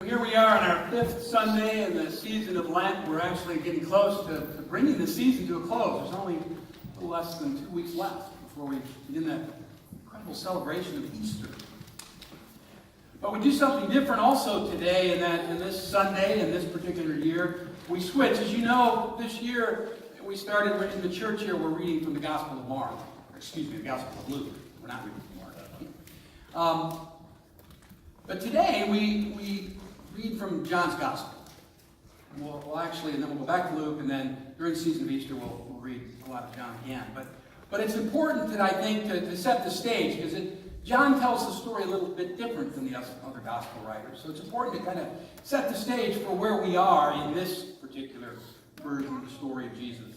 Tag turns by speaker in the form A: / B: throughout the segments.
A: Here we are on our fifth Sunday in the season of Lent. We're actually getting close to bringing the season to a close. There's only a little less than 2 weeks left before we begin that incredible celebration of Easter. But we do something different also today in that in this Sunday, in this particular year, we switch. As you know, this year we started in the church here, we're reading from the Gospel of Mark. Excuse me, the Gospel of Luke. We're not reading from Mark. But today we read from John's Gospel. And we'll actually, and then we'll go back to Luke, and then during the season of Easter we'll read a lot of John again. But it's important that I think to set the stage, because John tells the story a little bit different than the other Gospel writers. So it's important to kind of set the stage for where we are in this particular version of the story of Jesus.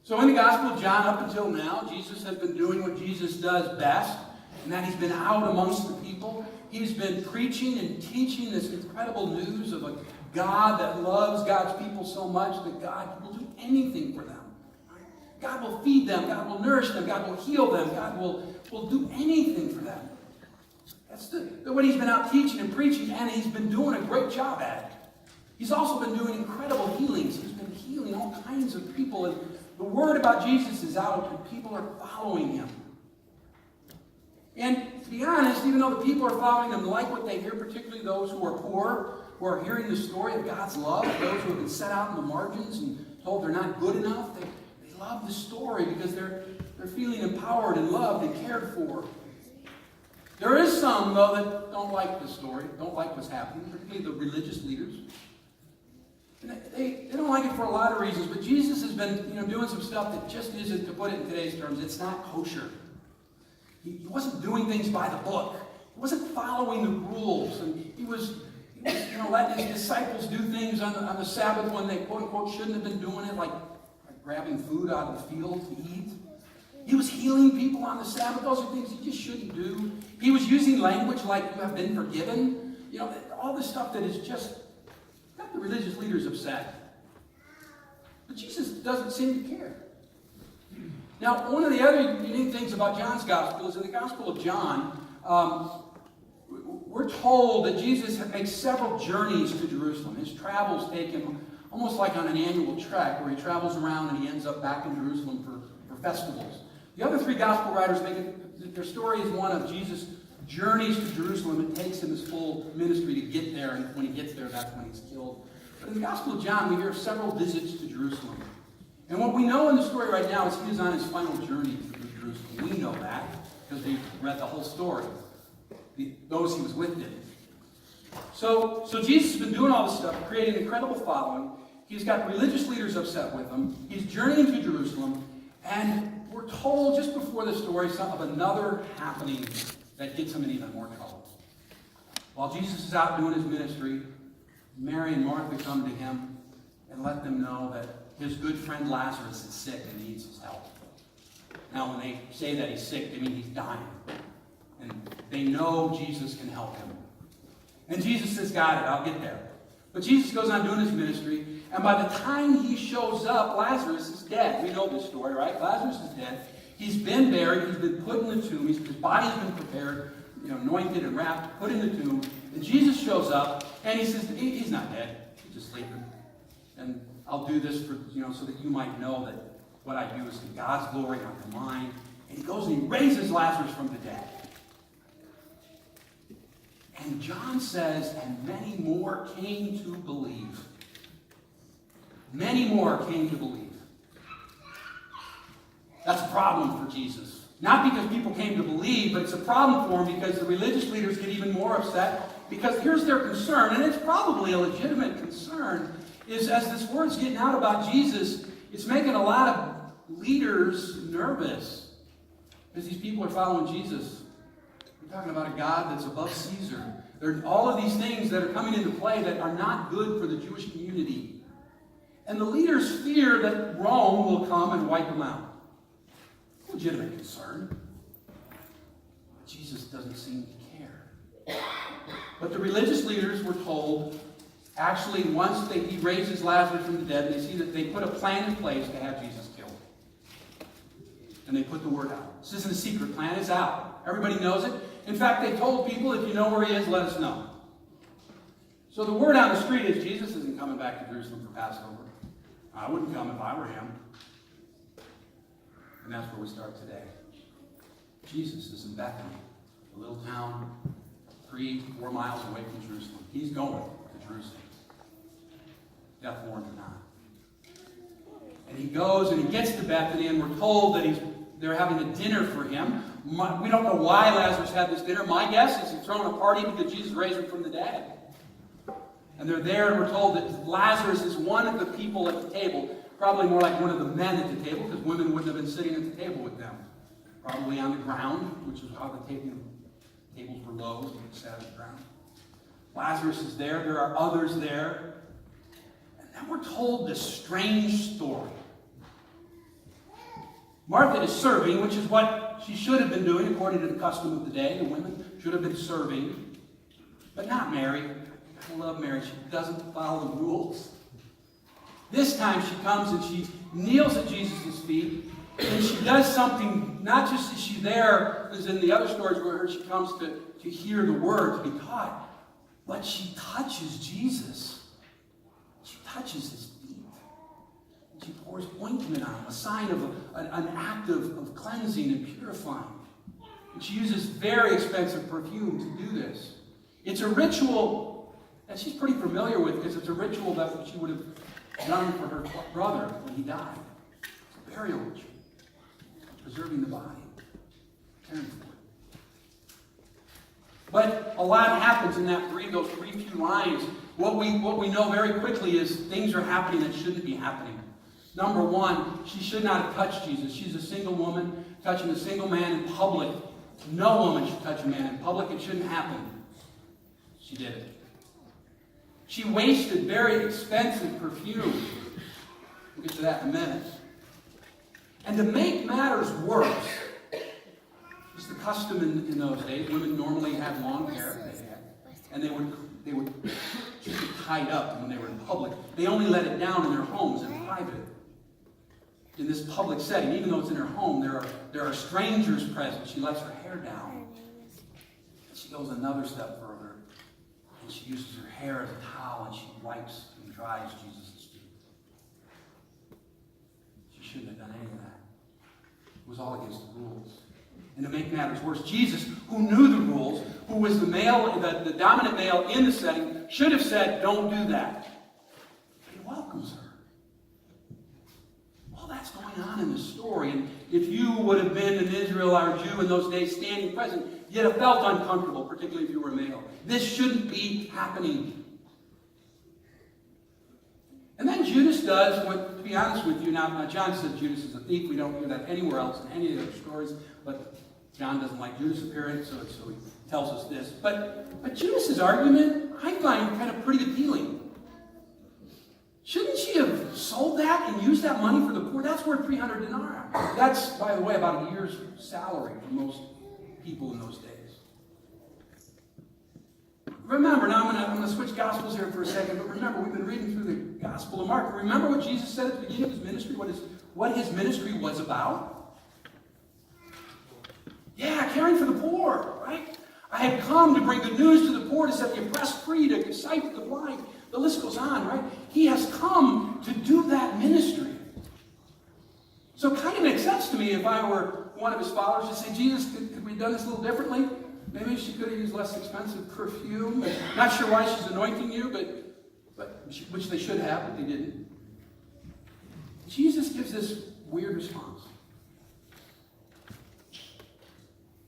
A: So in the Gospel of John, up until now, Jesus has been doing what Jesus does best, and that he's been out amongst the people. He's been preaching and teaching this incredible news of a God that loves God's people so much that God will do anything for them. God will feed them. God will nourish them. God will heal them. God will do anything for them. That's what he's been out teaching and preaching, and he's been doing a great job at it. He's also been doing incredible healings. He's been healing all kinds of people, and the word about Jesus is out, and people are following him. And to be honest, even though the people are following him, like what they hear, particularly those who are poor, who are hearing the story of God's love, those who have been set out in the margins and told they're not good enough, they love the story because they're feeling empowered and loved and cared for. There is some, though, that don't like the story, don't like what's happening, particularly the religious leaders. And they don't like it for a lot of reasons, but Jesus has been doing some stuff that just isn't, to put it in today's terms, it's not kosher. He wasn't doing things by the book. He wasn't following the rules. And he was letting his disciples do things on the Sabbath when they, quote unquote, shouldn't have been doing it, like grabbing food out of the field to eat. He was healing people on the Sabbath. Those are things he just shouldn't do. He was using language like, you have been forgiven. All this stuff that is just got the religious leaders upset. But Jesus doesn't seem to care. Now, one of the other unique things about John's Gospel is in the Gospel of John, we're told that Jesus makes several journeys to Jerusalem. His travels take him almost like on an annual trek, where he travels around and he ends up back in Jerusalem for festivals. The other three Gospel writers make it, their story is one of Jesus' journeys to Jerusalem. It takes him his full ministry to get there, and when he gets there, that's when he's killed. But in the Gospel of John, we hear several visits to Jerusalem. And what we know in the story right now is he is on his final journey through Jerusalem. We know that because we've read the whole story. Those he was with did. So Jesus has been doing all this stuff, creating an incredible following. He's got religious leaders upset with him. He's journeying to Jerusalem. And we're told just before the story of another happening that gets him in even more trouble. While Jesus is out doing his ministry, Mary and Martha come to him and let them know that his good friend Lazarus is sick and needs his help. Now, when they say that he's sick, they mean he's dying. And they know Jesus can help him. And Jesus says, got it, I'll get there. But Jesus goes on doing his ministry, and by the time he shows up, Lazarus is dead. We know this story, right? Lazarus is dead. He's been buried. He's been put in the tomb. His body's been prepared, anointed and wrapped, put in the tomb. And Jesus shows up, and he says, he's not dead. He's just sleeping. And I'll do this for so that you might know that what I do is in God's glory, not in mine. And he goes and he raises Lazarus from the dead. And John says, and many more came to believe. Many more came to believe. That's a problem for Jesus. Not because people came to believe, but it's a problem for him because the religious leaders get even more upset. Because here's their concern, and it's probably a legitimate concern, is as this word's getting out about Jesus, it's making a lot of leaders nervous. Because these people are following Jesus. We're talking about a God that's above Caesar. There are all of these things that are coming into play that are not good for the Jewish community. And the leaders fear that Rome will come and wipe them out. Legitimate concern. But Jesus doesn't seem to care. But the religious leaders were told, actually, once he raises Lazarus from the dead, they see that they put a plan in place to have Jesus killed. And they put the word out. This isn't a secret. Plan is out. Everybody knows it. In fact, they told people, if you know where he is, let us know. So the word on the street is Jesus isn't coming back to Jerusalem for Passover. I wouldn't come if I were him. And that's where we start today. Jesus is in Bethany, a little town 3-4 miles away from Jerusalem. He's going to Jerusalem. Death warrant or not. And he goes and he gets to Bethany, and we're told that they're having a dinner for him. We don't know why Lazarus had this dinner. My guess is he's throwing a party because Jesus raised him from the dead. And they're there, and we're told that Lazarus is one of the people at the table. Probably more like one of the men at the table, because women wouldn't have been sitting at the table with them. Probably on the ground, which is how the tables were low, so they sat on the ground. Lazarus is there. There are others there. And then we're told this strange story. Martha is serving, which is what she should have been doing according to the custom of the day. The women should have been serving. But not Mary. I love Mary. She doesn't follow the rules. This time she comes and she kneels at Jesus' feet, and she does something, not just is she there, as in the other stories where she comes to hear the word, to be taught, but she touches Jesus. She touches his feet. And she pours ointment on him, a sign of an act of cleansing and purifying. And she uses very expensive perfume to do this. It's a ritual that she's pretty familiar with, because it's a ritual that she would have done for her brother when he died. It's a burial ritual. Preserving the body. Caring for it. But a lot happens in those three few lines. What we know very quickly is things are happening that shouldn't be happening. Number one, she should not have touched Jesus. She's a single woman touching a single man in public. No woman should touch a man in public. It shouldn't happen. She did it. She wasted very expensive perfume. We'll get to that in a minute. And to make matters worse, it's the custom in those days. Women normally had long hair, and they would keep it tied up when they were in public. They only let it down in their homes in private. In this public setting, even though it's in her home, there are strangers present. She lets her hair down. And she goes another step further, and she uses her hair as a towel, and she wipes and dries Jesus' feet. She shouldn't have done any of that. It was all against the rules. And to make matters worse, Jesus, who knew the rules, who was the dominant male in the setting, should have said, "Don't do that." But he welcomes her. All that's going on in the story. And if you would have been an Israel or a Jew in those days standing present, you'd have felt uncomfortable, particularly if you were a male. This shouldn't be happening. And then Judas does what, to be honest with you, now John says Judas is a thief. We don't hear that anywhere else in any of the other stories, but John doesn't like Judas' appearance, so he tells us this. But Judas' argument, I find kind of pretty appealing. Shouldn't she have sold that and used that money for the poor? That's worth 300 denarii. That's, by the way, about a year's salary for most people in those days. Remember, now I'm going to switch gospels here for a second, but remember, we've been reading through the Gospel of Mark. Remember what Jesus said at the beginning of his ministry, what his ministry was about? Yeah, caring for the poor, right? I have come to bring good news to the poor, to set the oppressed free, to sight the blind. The list goes on, right? He has come to do that ministry. So it kind of makes sense to me if I were one of his followers to say, Jesus, could we have done this a little differently? Maybe she could have used less expensive perfume. Not sure why she's anointing you, which they should have, but they didn't. Jesus gives this weird response.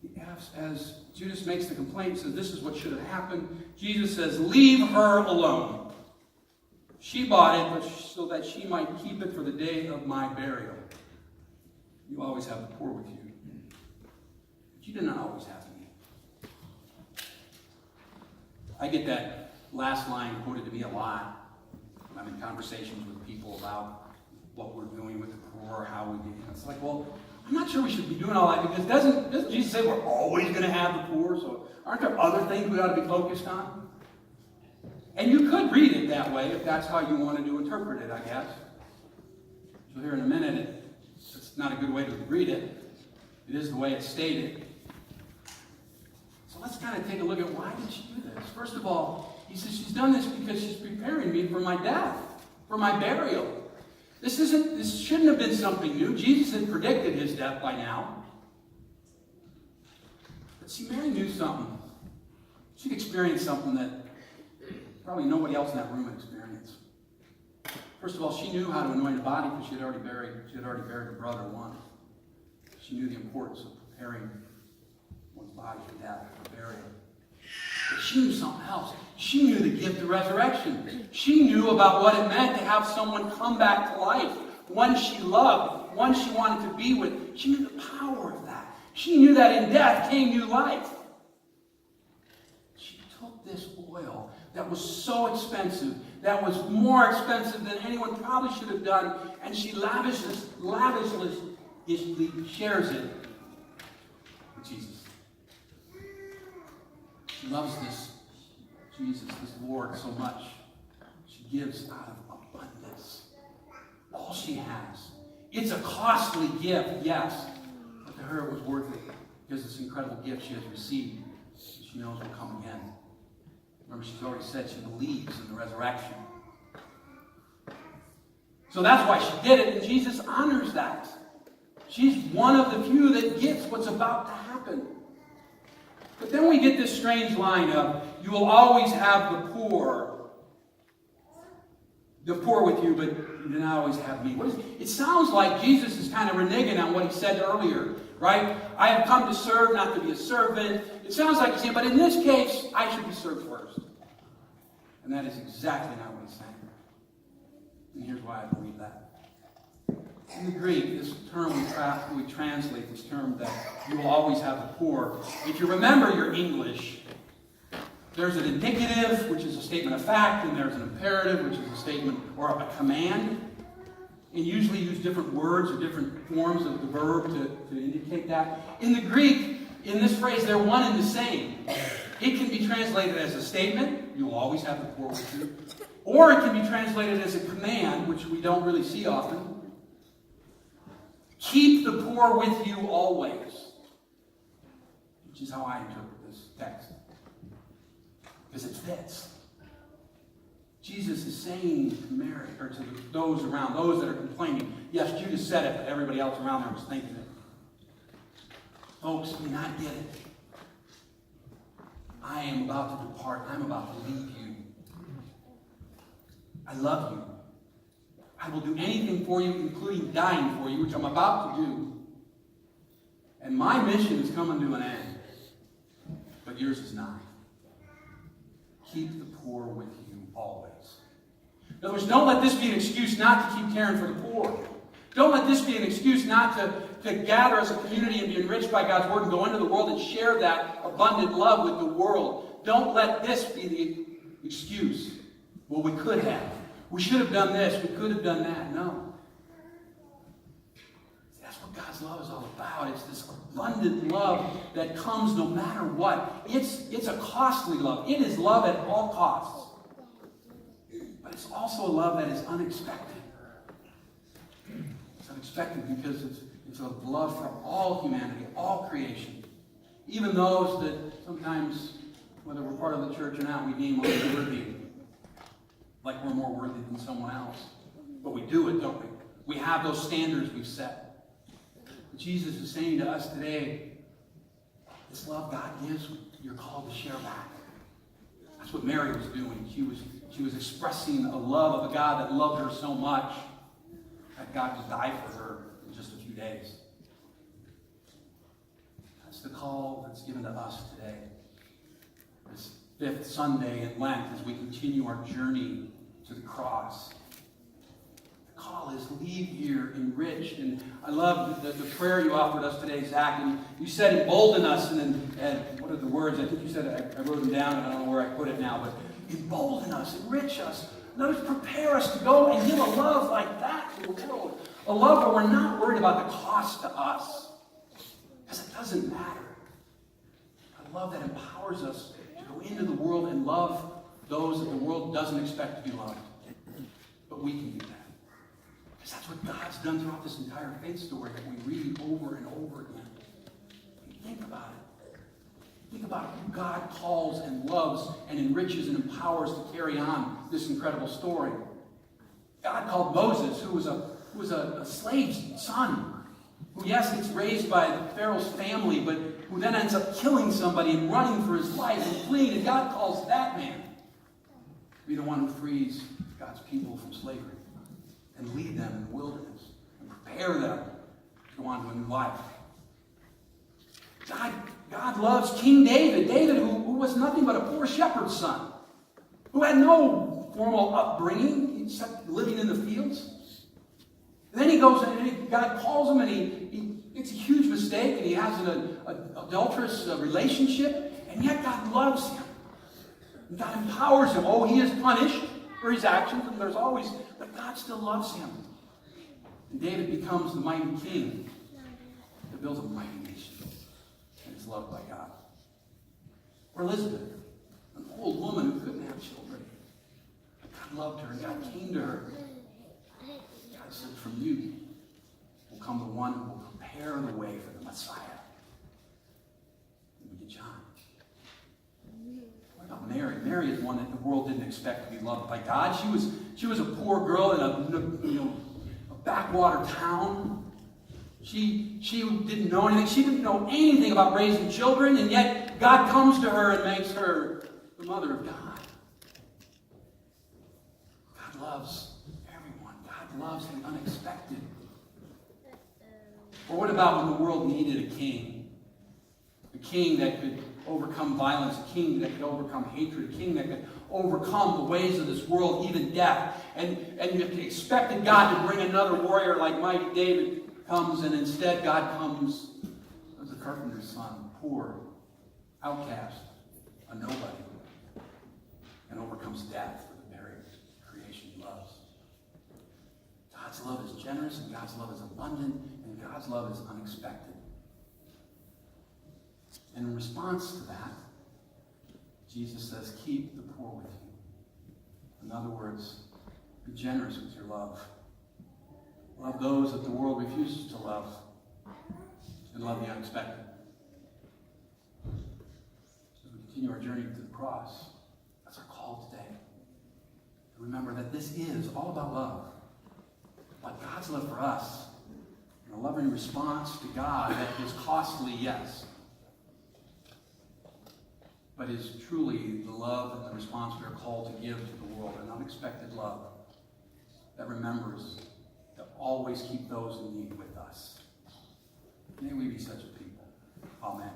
A: He asks, as Judas makes the complaint, he says, this is what should have happened. Jesus says, leave her alone. She bought it, but so that she might keep it for the day of my burial. You always have the poor with you. But you did not always have me. I get that last line quoted to me a lot when I'm in conversations with people about what we're doing with the poor, how we do it. It's like, well, I'm not sure we should be doing all that, because doesn't Jesus say we're always going to have the poor? So aren't there other things we ought to be focused on? And you could read it that way if that's how you wanted to interpret it, I guess. So here in a minute, it's not a good way to read it. It is the way it's stated. So let's kind of take a look at why did she do this. First of all, He says, she's done this because she's preparing me for my death, for my burial. This shouldn't have been something new. Jesus had predicted his death by now. But see, Mary knew something. She'd experienced something that probably nobody else in that room had experienced. First of all, she knew how to anoint a body because she had already buried her brother once. She knew the importance of preparing one's body for death, for burial. But she knew something else. She knew the gift of resurrection. She knew about what it meant to have someone come back to life, one she loved, one she wanted to be with. She knew the power of that. She knew that in death came new life. She took this oil that was so expensive, that was more expensive than anyone probably should have done, and she lavishly shares it with Jesus. She loves this Jesus, this Lord, so much. She gives out of abundance. All she has. It's a costly gift, yes, but to her it was worth it because this incredible gift she has received, she knows will come again. Remember, she's already said she believes in the resurrection. So that's why she did it, and Jesus honors that. She's one of the few that gets what's about to happen. But then we get this strange line of, you will always have the poor with you, but you do not always have me. It sounds like Jesus is kind of reneging on what he said earlier, right? I have come to serve, not to be a servant. It sounds like he's saying, but in this case, I should be served first. And that is exactly not what he's saying. And here's why I believe that. In the Greek, this term we translate, this term that you will always have the poor. If you remember your English, there's an indicative, which is a statement of fact, and there's an imperative, which is a statement or a command. And usually use different words or different forms of the verb to indicate that. In the Greek, in this phrase, they're one and the same. It can be translated as a statement, you will always have the poor with you. Or it can be translated as a command, which we don't really see often. Keep the poor with you always. Which is how I interpret this text. Because it fits. Jesus is saying to Mary, or to those around, those that are complaining. Yes, Judas said it, but everybody else around there was thinking it. Folks, do not get it. I am about to depart. I'm about to leave you. I love you. I will do anything for you, including dying for you, which I'm about to do. And my mission is coming to an end. But yours is not. Keep the poor with you always. In other words, don't let this be an excuse not to keep caring for the poor. Don't let this be an excuse not to gather as a community and be enriched by God's word and go into the world and share that abundant love with the world. Don't let this be the excuse. Well, we could have. We should have done this. We could have done that. No. That's what God's love is all about. It's this abundant love that comes no matter what. It's a costly love. It is love at all costs. But it's also a love that is unexpected. It's unexpected because it's a love for all humanity, all creation. Even those that sometimes, whether we're part of the church or not, we deem unworthy. Like we're more worthy than someone else. But we do it, don't we? We have those standards we've set. But Jesus is saying to us today, this love God gives, you're called to share back. That's what Mary was doing. She was expressing a love of a God that loved her so much that God would die for her in just a few days. That's the call that's given to us today. This fifth Sunday in Lent as we continue our journey to the cross. The call is leave here enriched. And I love the prayer you offered us today, Zach. And you said embolden us. And what are the words? I think you said, I wrote them down. And I don't know where I put it now. But embolden us, enrich us. Let us prepare us to go and give a love like that to the world. A love where we're not worried about the cost to us. Because it doesn't matter. A love that empowers us to go into the world and love those that the world doesn't expect to be loved. But we can do that. Because that's what God's done throughout this entire faith story that we read over and over again. Think about it. Think about who God calls and loves and enriches and empowers to carry on this incredible story. God called Moses, who was a slave's son, who, yes, gets raised by Pharaoh's family, but who then ends up killing somebody and running for his life and fleeing. And God calls that man to be the one who frees God's people from slavery and lead them in the wilderness and prepare them to go on to a new life. God loves King David. David, who was nothing but a poor shepherd's son, who had no formal upbringing, except living in the fields. And then he goes and God calls him and he makes a huge mistake and he has an adulterous relationship, and yet God loves him. And God empowers him. Oh, he is punished for his actions, and but God still loves him. And David becomes the mighty king that builds a mighty nation and is loved by God. Or Elizabeth, an old woman who couldn't have children. God loved her, and God came to her. God said, from you will come the one who will prepare the way for the Messiah. And we get John. What about Mary? Mary is one that the world didn't expect to be loved by God. She was a poor girl in a backwater town. She didn't know anything. She didn't know anything about raising children, and yet God comes to her and makes her the mother of God. God loves everyone. God loves the unexpected. Or what about when the world needed a king? A king that could overcome violence, a king that could overcome hatred, a king that could overcome the ways of this world, even death. And you expected God to bring another warrior like mighty David comes, and instead God comes as a carpenter's son, poor, outcast, a nobody, and overcomes death for the very creation he loves. God's love is generous, and God's love is abundant, and God's love is unexpected. And in response to that, Jesus says, keep the poor with you. In other words, be generous with your love. Love those that the world refuses to love, and love the unexpected. As we continue our journey to the cross, that's our call today. Remember that this is all about love. About God's love for us. And a loving response to God that is costly, yes, but is truly the love and the response we are called to give to the world, an unexpected love that remembers to always keep those in need with us. May we be such a people. Amen.